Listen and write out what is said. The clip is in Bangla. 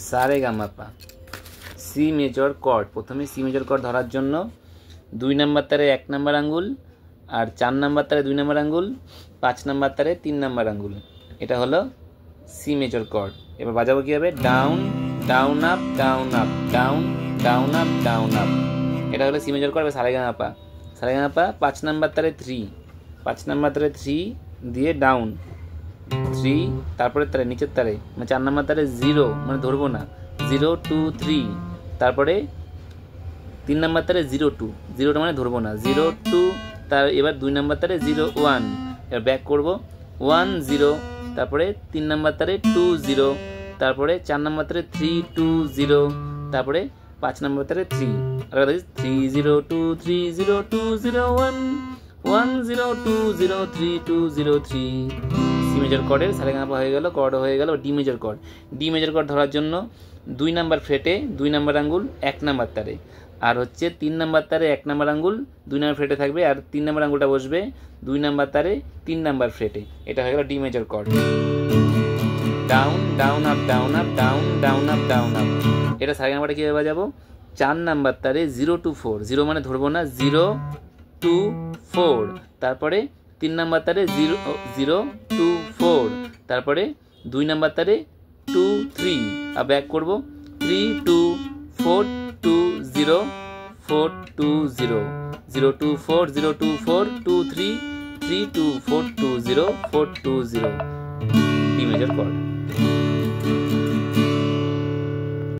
সারেগামাপা। সি মেজর কর্ড, প্রথমে সি মেজর কর্ড ধরার জন্য 2 নম্বর তারে 1 নম্বর আঙ্গুল, আর 4 নম্বর তারে 2 নম্বর আঙ্গুল, 5 নম্বর তারে 3 নম্বর আঙ্গুল। এটা হলো সি মেজর কর্ড। এবার বাজাবো কীভাবে? Down down up down up, down down up down up. এটা হলো সি মেজর কর্ড। এবার সারেগামাপা। সারেগামাপা 5 নম্বর তারে 3, 5 নম্বর তারে 3 দিয়ে ডাউন 3, তারপরে তারে নিচের তারে মানে 4 নম্বর তারে 0 মানে ধরবো না, 0 2 3, তারপরে 3 নম্বর তারে 0 2, 0টা মানে ধরবো না, 0 2, তার এবার 2 নম্বর তারে 0 1, এবার ব্যাক করবো 1 0, তারপরে 3 নম্বর তারে 2 0, তারপরে 4 নম্বর তারে 3 2 0, তারপরে 5 নম্বর তারে 3, আর 3 0 2 3 0 2 0 1 1 0 2 0 3 2 0 3। সি মেজর কর্ডের সারেগামাপা হয়ে গেল, কর্ড হয়ে গেল। D major cord. D major cord ধরার জন্য 2 নম্বর ফ্রেটে 2 নম্বর আঙ্গুল 1 নম্বর তারে, আর হচ্ছে 3 নম্বর তারে 1 নম্বর আঙ্গুল 2 নম্বর ফ্রেটে থাকবে, আর 3 নম্বর আঙ্গুলটা বসবে 2 নম্বর তারে 3 নম্বর ফ্রেটে। এটা হয়ে গেল D major cord. Down down up down up down down up down up. এটা সারেগামাপাটা কীভাবে বাজাবো? 4 নম্বর তারে 0 2 4, 0 মানে ধরবো না, 0 2 4, তারপরে 3 নম্বর তারে 0 0 2 4, তারপরে 2 নম্বর তারে 2 3, আর ব্যাক করবো 3 2 4 2 0 4 2 0 0 2 4 0 2 4 2 3 3 2 4 2 0 4 2 0। D major cord.